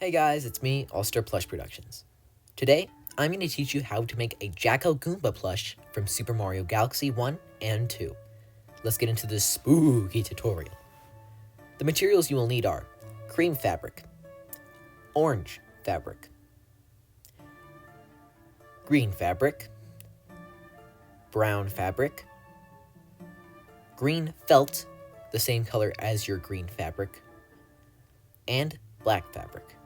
Hey guys, it's me, All-Star Plush Productions. Today, I'm going to teach you how to make a Jack-0 Goomba plush from Super Mario Galaxy 1 and 2. Let's get into this spooky tutorial. The materials you will need are cream fabric, orange fabric, green fabric, brown fabric, green felt, the same color as your green fabric, and black fabric.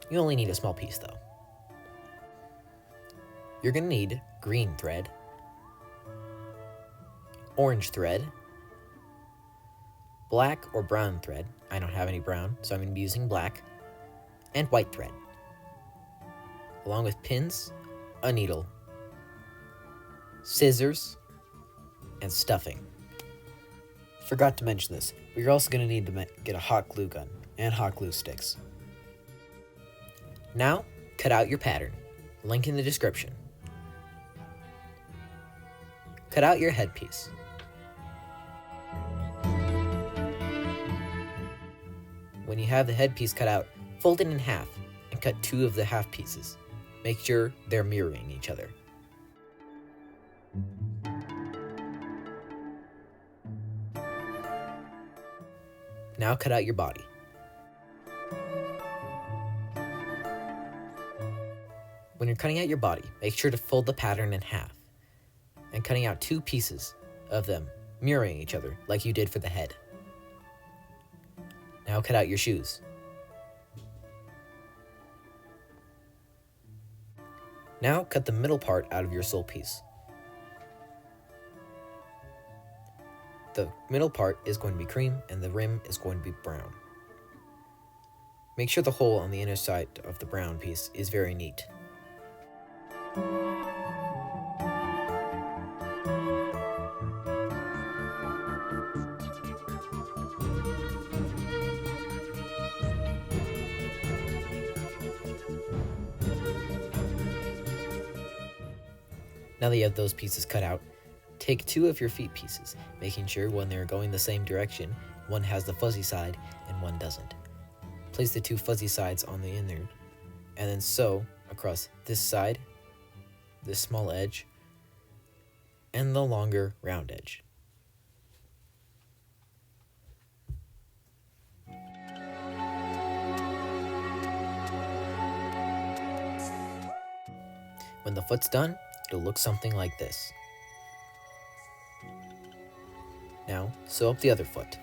You only need a small piece though. You're going to need green thread, orange thread, black or brown thread. I don't have any brown, so I'm going to be using black, and white thread, along with pins, a needle, scissors, and stuffing. Forgot to mention this, but you're also going to need to get a hot glue gun and hot glue sticks. Now, cut out your pattern. Link in the description. Cut out your headpiece. When you have the headpiece cut out, fold it in half and cut two of the half pieces. Make sure they're mirroring each other. Now cut out your body. When you're cutting out your body, make sure to fold the pattern in half and cutting out two pieces of them, mirroring each other like you did for the head. Now cut out your shoes. Now cut the middle part out of your sole piece. The middle part is going to be cream and the rim is going to be brown. Make sure the hole on the inner side of the brown piece is very neat. Now that you have those pieces cut out, take two of your feet pieces, making sure when they're going the same direction, one has the fuzzy side and one doesn't. Place the two fuzzy sides on the inner, and then sew across this side, this small edge, and the longer round edge. When the foot's done, it'll look something like this. Now, sew up the other foot.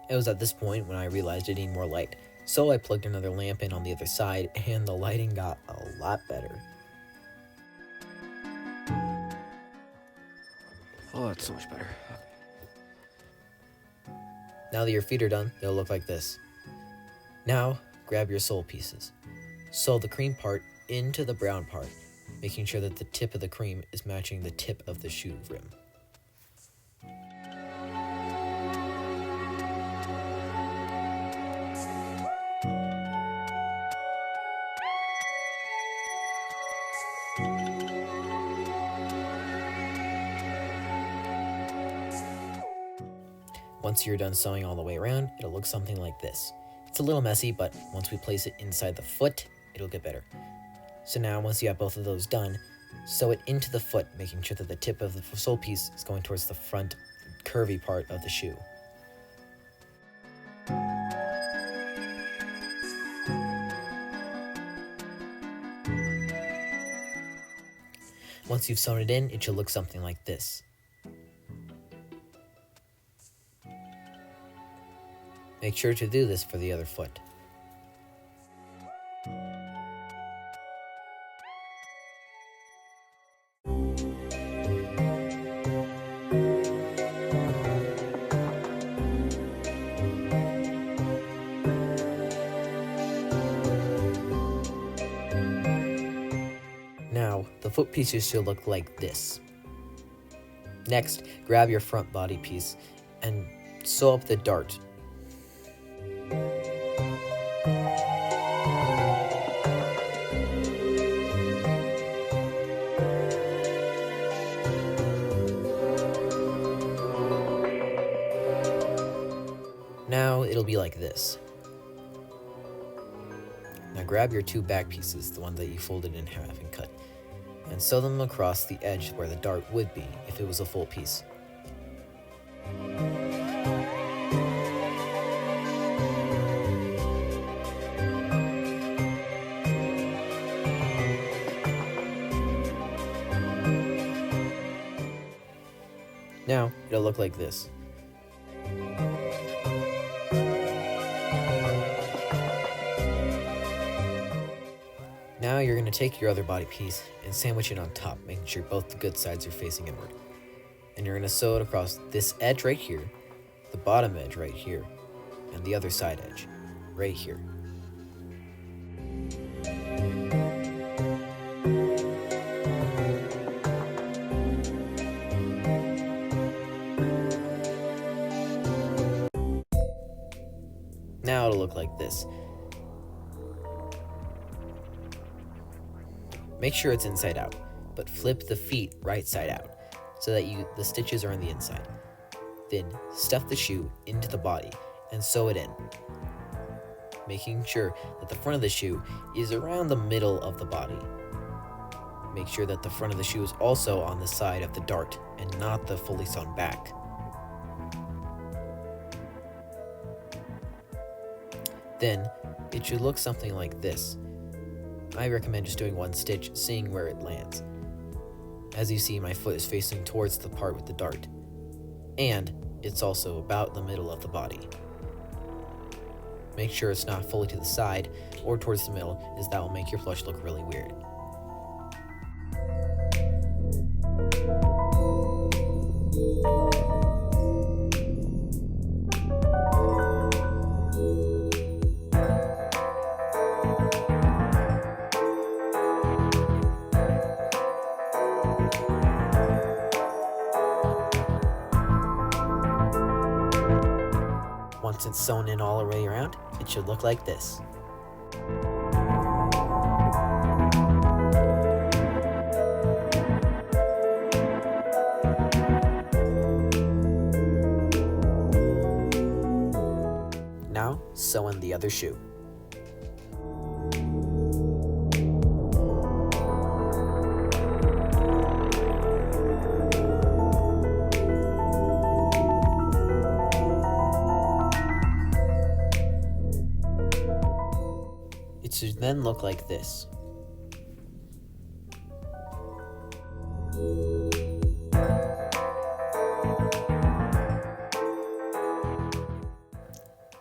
It was at this point when I realized I needed more light, so I plugged another lamp in on the other side, and the lighting got a lot better. Oh, that's so much better. Now that your feet are done, they'll look like this. Now, grab your sole pieces. Sew the cream part into the brown part, making sure that the tip of the cream is matching the tip of the shoe rim. Once you're done sewing all the way around, it'll look something like this. It's a little messy, but once we place it inside the foot, it'll get better. So now, once you have both of those done, sew it into the foot, making sure that the tip of the sole piece is going towards the front, curvy part of the shoe. Once you've sewn it in, it should look something like this. Make sure to do this for the other foot. Now, the foot pieces should look like this. Next, grab your front body piece and sew up the dart. Now it'll be like this. Now grab your 2 back pieces, the ones that you folded in half and cut, and sew them across the edge where the dart would be if it was a full piece. Now it'll look like this. Now you're going to take your other body piece and sandwich it on top, making sure both the good sides are facing inward. And you're going to sew it across this edge right here, the bottom edge right here, and the other side edge right here. Now it'll look like this. Make sure it's inside out, but flip the feet right side out so that the stitches are on the inside. Then stuff the shoe into the body and sew it in, making sure that the front of the shoe is around the middle of the body. Make sure that the front of the shoe is also on the side of the dart and not the fully sewn back. Then it should look something like this. I recommend just doing 1 stitch, seeing where it lands. As you see, my foot is facing towards the part with the dart, and it's also about the middle of the body. Make sure it's not fully to the side or towards the middle, as that will make your plush look really weird. Once it's sewn in all the way around, it should look like this. Now, sew in the other shoe. It should then look like this.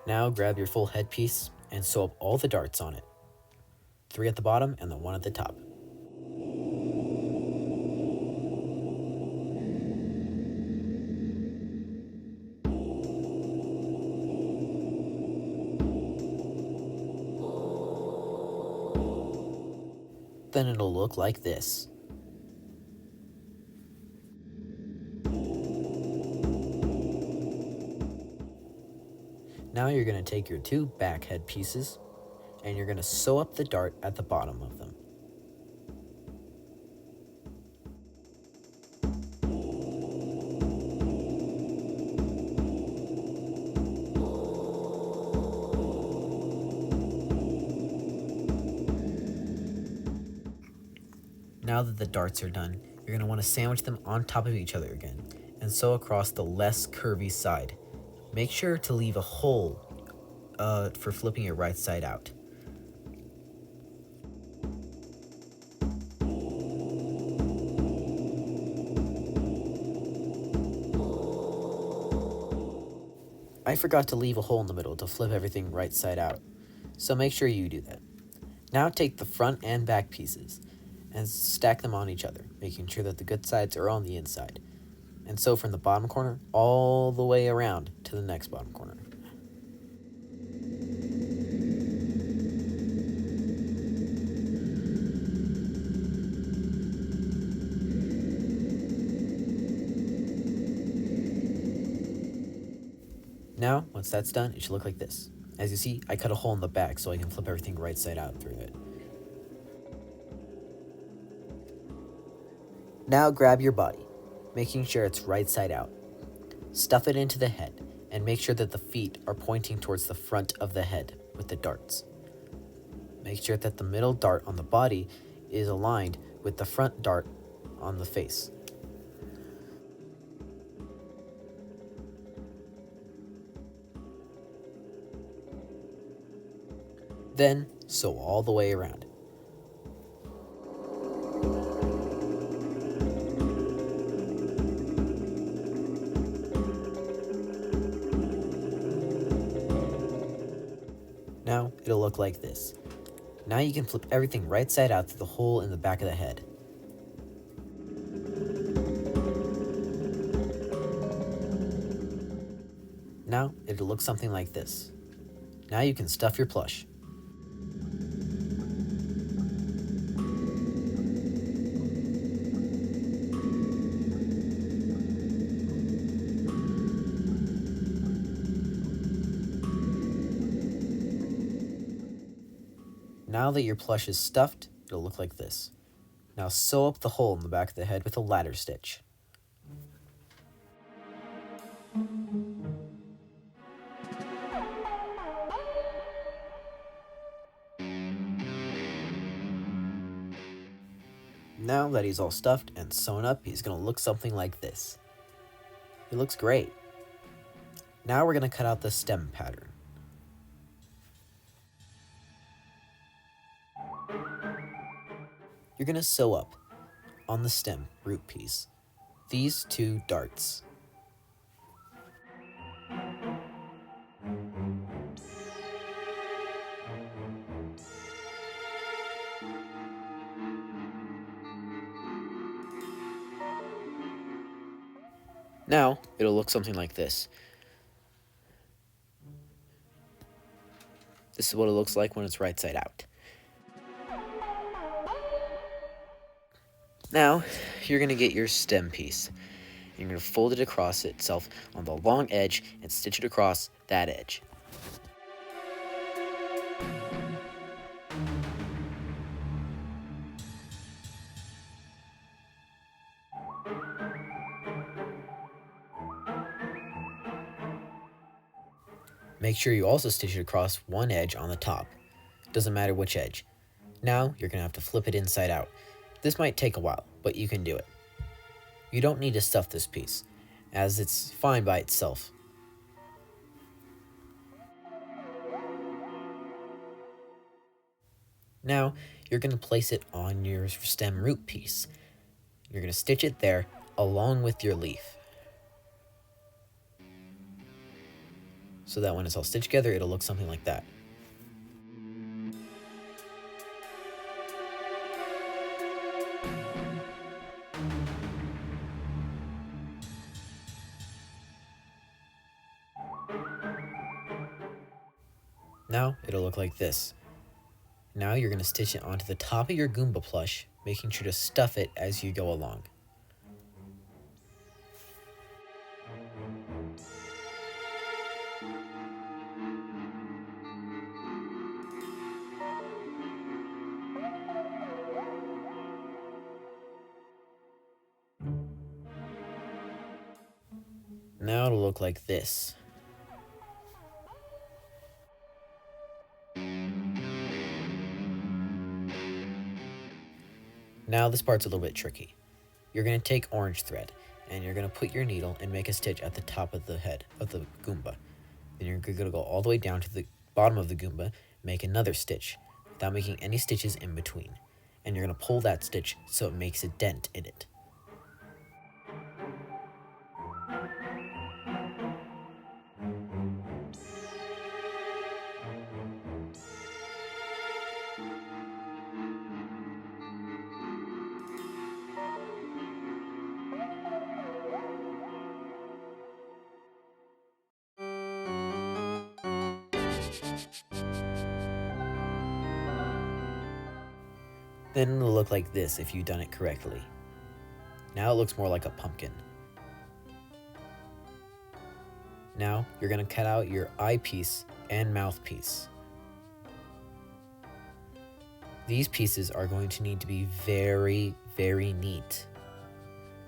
Now grab your full headpiece and sew up all the darts on it. 3 at the bottom and the 1 at the top. Then it'll look like this. Now you're going to take your 2 back head pieces and you're going to sew up the dart at the bottom of them. Now that the darts are done, you're going to want to sandwich them on top of each other again and sew across the less curvy side. Make sure to leave a hole for flipping it right side out. I forgot to leave a hole in the middle to flip everything right side out, so make sure you do that. Now take the front and back pieces and stack them on each other, making sure that the good sides are on the inside, and sew from the bottom corner all the way around to the next bottom corner. Now, once that's done, it should look like this. As you see, I cut a hole in the back so I can flip everything right side out through it. Now grab your body, making sure it's right side out. Stuff it into the head and make sure that the feet are pointing towards the front of the head with the darts. Make sure that the middle dart on the body is aligned with the front dart on the face. Then sew all the way around. Now it'll look like this. Now you can flip everything right side out through the hole in the back of the head. Now it'll look something like this. Now you can stuff your plush. Now that your plush is stuffed, it'll look like this. Now sew up the hole in the back of the head with a ladder stitch. Now that he's all stuffed and sewn up, he's going to look something like this. It looks great. Now we're going to cut out the stem pattern. You're going to sew up, on the stem root piece, these 2 darts. Now, it'll look something like this. This is what it looks like when it's right side out. Now, you're going to get your stem piece. You're going to fold it across itself on the long edge and stitch it across that edge. Make sure you also stitch it across one edge on the top. Doesn't matter which edge. Now, you're going to have to flip it inside out. This might take a while, but you can do it. You don't need to stuff this piece, as it's fine by itself. Now, you're going to place it on your stem root piece. You're going to stitch it there along with your leaf, so that when it's all stitched together, it'll look something like that. Now it'll look like this. Now you're going to stitch it onto the top of your Goomba plush, making sure to stuff it as you go along. Now it'll look like this. Now this part's a little bit tricky. You're going to take orange thread, and you're going to put your needle and make a stitch at the top of the head of the Goomba. Then you're going to go all the way down to the bottom of the Goomba, make another stitch, without making any stitches in between. And you're going to pull that stitch so it makes a dent in it. Then it'll look like this if you've done it correctly. Now it looks more like a pumpkin. Now you're going to cut out your eyepiece and mouthpiece. These pieces are going to need to be very, very neat,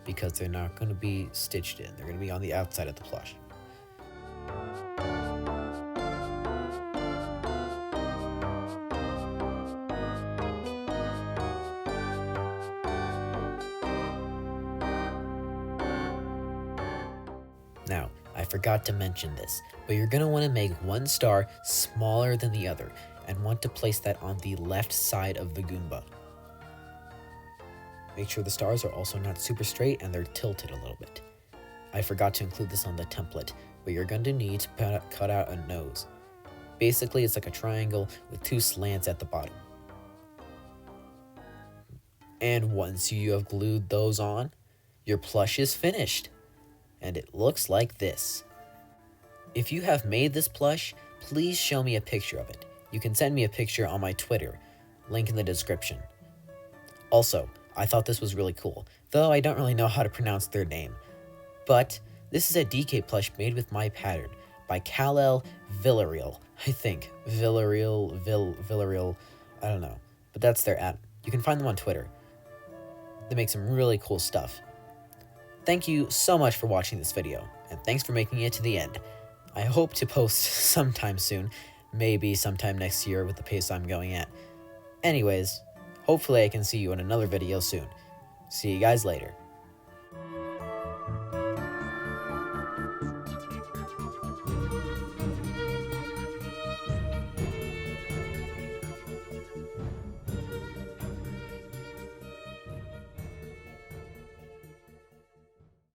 because they're not going to be stitched in. They're going to be on the outside of the plush. forgot to mention this, but you're going to want to make one star smaller than the other and want to place that on the left side of the Goomba. Make sure the stars are also not super straight and they're tilted a little bit. I forgot to include this on the template, but you're going to need to cut out a nose. Basically, it's like a triangle with 2 slants at the bottom. And once you have glued those on, your plush is finished. And it looks like this. If you have made this plush, please show me a picture of it. You can send me a picture on my Twitter, link in the description. Also, I thought this was really cool, though I don't really know how to pronounce their name. But this is a DK plush made with my pattern by Kal-El Villarreal. I think. Villarreal, I don't know. But that's their ad. You can find them on Twitter. They make some really cool stuff. Thank you so much for watching this video, and thanks for making it to the end. I hope to post sometime soon, maybe sometime next year with the pace I'm going at. Anyways, hopefully I can see you in another video soon. See you guys later.